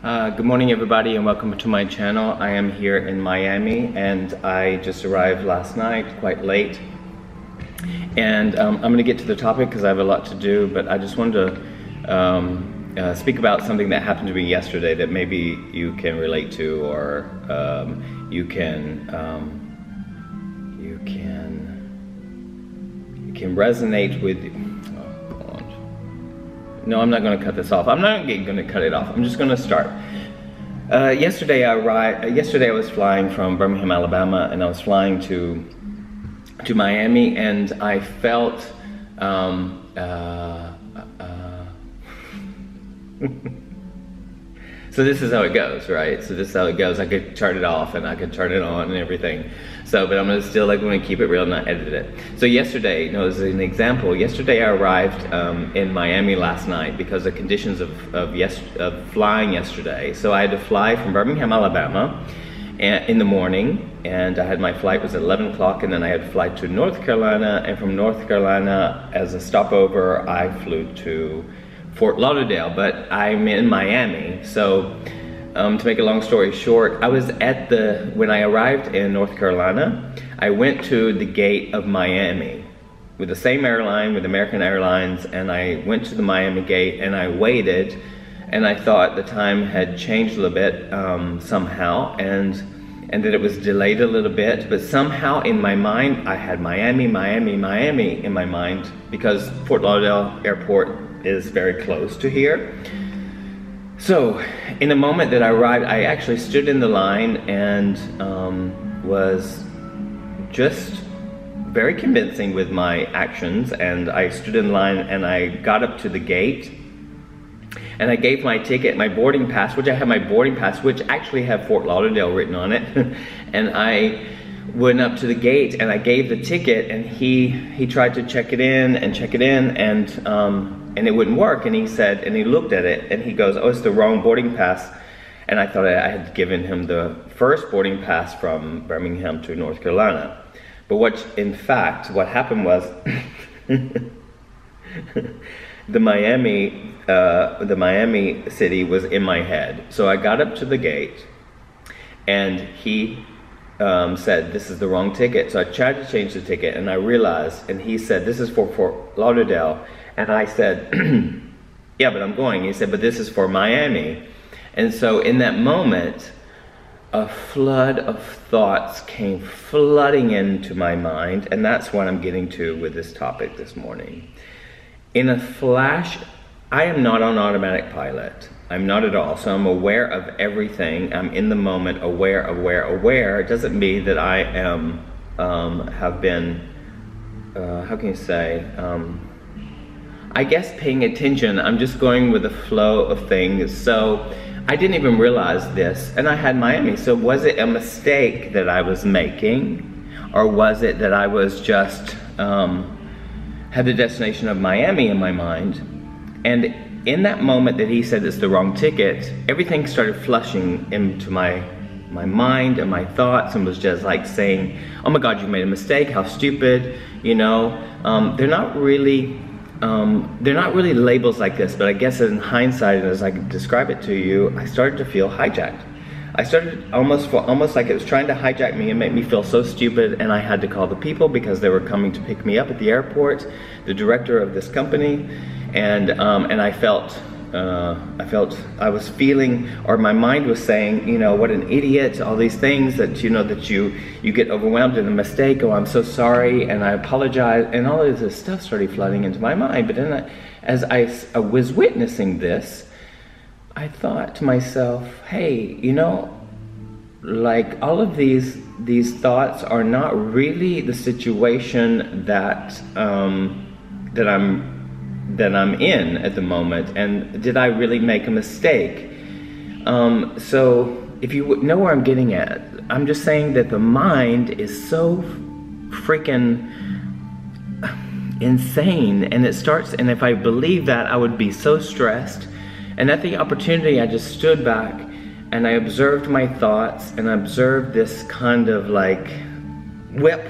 Good morning everybody and welcome to my channel. I am here in Miami and I just arrived last night, quite late. And I'm going to get to the topic because I have a lot to do, but I just wanted to speak about something that happened to me yesterday that maybe you can relate to, or you can resonate with. No, I'm not going to cut this off. I'm not going to cut it off. I'm just going to start. Yesterday I was flying from Birmingham, Alabama, and I was flying to Miami, and I felt so this is how it goes, right? So this is how it goes. I could turn it off and I could turn it on and everything. So, but I'm gonna still want to keep it real and not edit it. So yesterday, as an example, yesterday I arrived in Miami last night because of conditions of flying yesterday. So I had to fly from Birmingham, Alabama in the morning, and I had my flight was at 11 o'clock, and then I had to fly to North Carolina, and from North Carolina as a stopover I flew to Fort Lauderdale, but I'm in Miami. So to make a long story short, I was when I arrived in North Carolina, I went to the gate of Miami with the same airline, with American Airlines, and I went to the Miami gate and I waited, and I thought the time had changed a little bit somehow, and that it was delayed a little bit, but somehow in my mind I had Miami in my mind because Fort Lauderdale Airport is very close to here. So in the moment that I arrived, I actually stood in the line and was just very convincing with my actions, and I stood in line and I got up to the gate and I gave my ticket, my boarding pass, which I had my boarding pass, which actually had Fort Lauderdale written on it. And I went up to the gate and I gave the ticket, and he tried to check it in, and it wouldn't work. And he said, and he looked at it and he goes, "Oh, it's the wrong boarding pass." And I thought I had given him the first boarding pass from Birmingham to North Carolina. But what happened was the Miami city was in my head. So I got up to the gate and he said, "This is the wrong ticket." So I tried to change the ticket and I realized, and he said, "This is for Fort Lauderdale." And I said, "Yeah, but I'm going." He said, "But this is for Miami." And so in that moment, a flood of thoughts came flooding into my mind, and that's what I'm getting to with this topic this morning. In a flash, I am not on automatic pilot. I'm not at all. So I'm aware of everything. I'm in the moment, aware. It doesn't mean that I am, have been, how can you say, I guess paying attention. I'm just going with the flow of things. So I didn't even realize this, and I had Miami. So was it a mistake that I was making, or was it that I was just, had the destination of Miami in my mind? And in that moment that he said it's the wrong ticket, everything started flushing into my mind and my thoughts, and was just like saying, "Oh my God, you made a mistake, how stupid," They're not really labels like this, but I guess in hindsight, as I describe it to you, I started to feel hijacked. I started almost like it was trying to hijack me and make me feel so stupid, and I had to call the people because they were coming to pick me up at the airport, the director of this company, and I felt, I was feeling, or my mind was saying, what an idiot, all these things that, that you get overwhelmed in a mistake. "Oh, I'm so sorry, and I apologize," and all of this stuff started flooding into my mind. But then as I was witnessing this, I thought to myself, hey, like all of these thoughts are not really the situation that I'm in at the moment, and did I really make a mistake? So if you know where I'm getting at, I'm just saying that the mind is so freaking insane, and and if I believe that, I would be so stressed. And at the opportunity, I just stood back and I observed my thoughts, and I observed this kind of like whip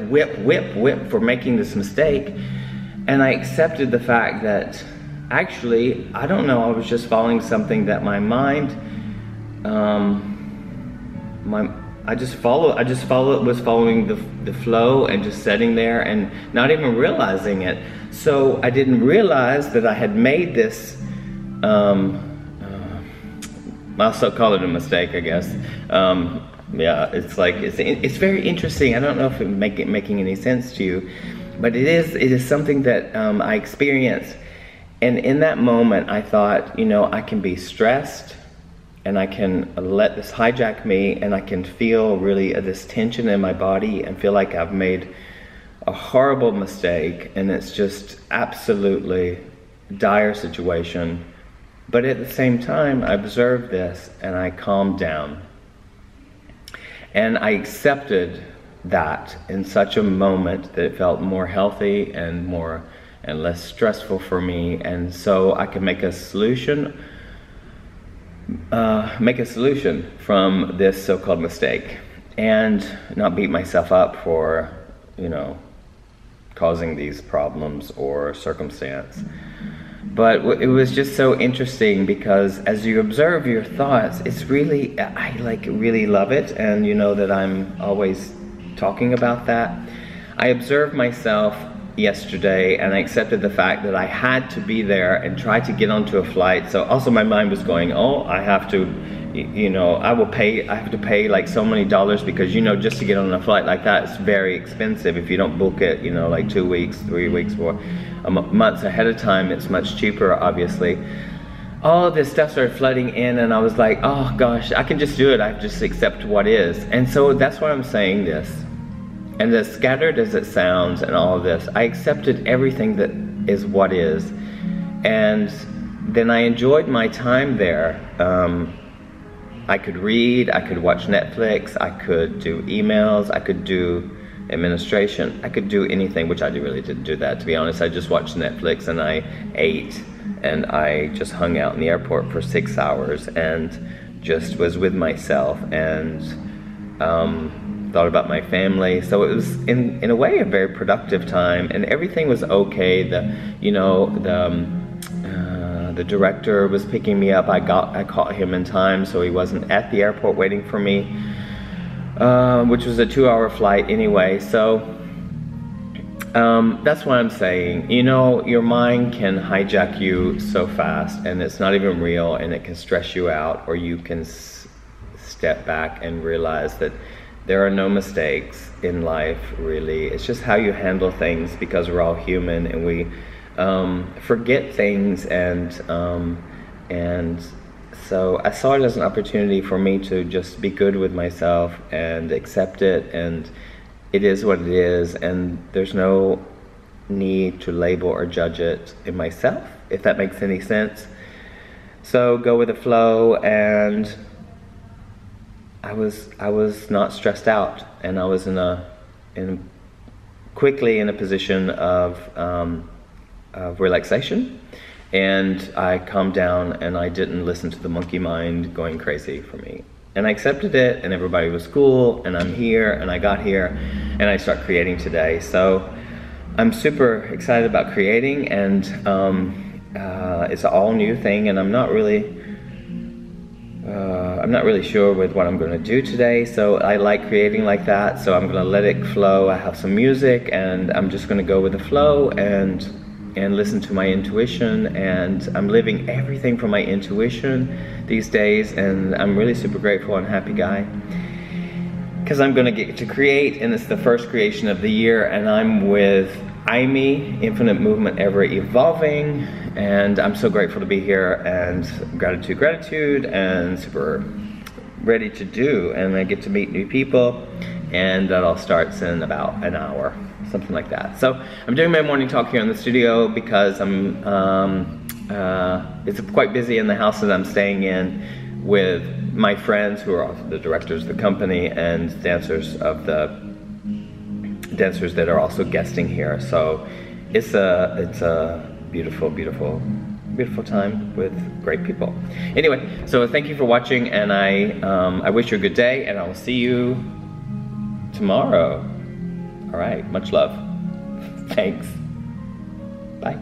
for making this mistake. And I accepted the fact that actually, I don't know, I was just following something that my mind I just was following the flow and just sitting there and not even realizing it. So I didn't realize that I had made this, I also call it a mistake, I guess. Yeah, it's like, it's very interesting. I don't know if it's making any sense to you, but it is something that I experienced. And in that moment, I thought, you know, I can be stressed, and I can let this hijack me, and I can feel really this tension in my body and feel like I've made a horrible mistake, and it's just absolutely dire situation. But at the same time, I observed this and I calmed down. And I accepted that in such a moment that it felt more healthy and less stressful for me, and so I could make a solution from this so-called mistake, and not beat myself up for, you know, causing these problems or circumstance. But it was just so interesting, because as you observe your thoughts, it's really, I really love it, and you know that I'm always talking about that. I observed myself yesterday, and I accepted the fact that I had to be there and try to get onto a flight. So also my mind was going, oh, I have to, you know, I have to pay like so many dollars, because, you know, just to get on a flight like that, it's very expensive. If you don't book it, you know, like 2 weeks, 3 weeks, or months ahead of time, it's much cheaper, obviously. All of this stuff started flooding in, and I was like, oh gosh, I can just do it. I just accept what is. And so that's why I'm saying this. And as scattered as it sounds and all of this, I accepted everything that is what is. And then I enjoyed my time there. I could read, I could watch Netflix, I could do emails, I could do administration, I could do anything, which I really didn't do that, to be honest. I just watched Netflix, and I ate, and I just hung out in the airport for 6 hours and just was with myself, and thought about my family. So it was in a way a very productive time, and everything was okay. The director was picking me up. I caught him in time, so he wasn't at the airport waiting for me, which was a 2-hour flight anyway. So that's what I'm saying. You know, your mind can hijack you so fast, and it's not even real, and it can stress you out, or you can step back and realize that there are no mistakes in life, really. It's just how you handle things, because we're all human, and we forget things, and so I saw it as an opportunity for me to just be good with myself and accept it, and it is what it is, and there's no need to label or judge it in myself, if that makes any sense. So go with the flow, and I was not stressed out, and I was quickly in a position of relaxation, and I calmed down, and I didn't listen to the monkey mind going crazy for me. And I accepted it, and everybody was cool, and I'm here, and I got here, and I start creating today. So I'm super excited about creating, and it's an all new thing, and I'm not really sure with what I'm going to do today, so I like creating like that, so I'm going to let it flow. I have some music, and I'm just going to go with the flow and listen to my intuition, and I'm living everything from my intuition these days, and I'm really super grateful and happy guy, because I'm going to get to create, and it's the first creation of the year, and I'm with IME, Infinite Movement Ever Evolving, and I'm so grateful to be here, and gratitude, and super ready to do, and I get to meet new people, and that all starts in about an hour, something like that. So I'm doing my morning talk here in the studio because it's quite busy in the house that I'm staying in with my friends who are also the directors of the company and dancers that are also guesting here. So it's a beautiful, beautiful, beautiful time with great people. Anyway, so thank you for watching, and I wish you a good day, and I will see you tomorrow. All right, much love. Thanks. Bye.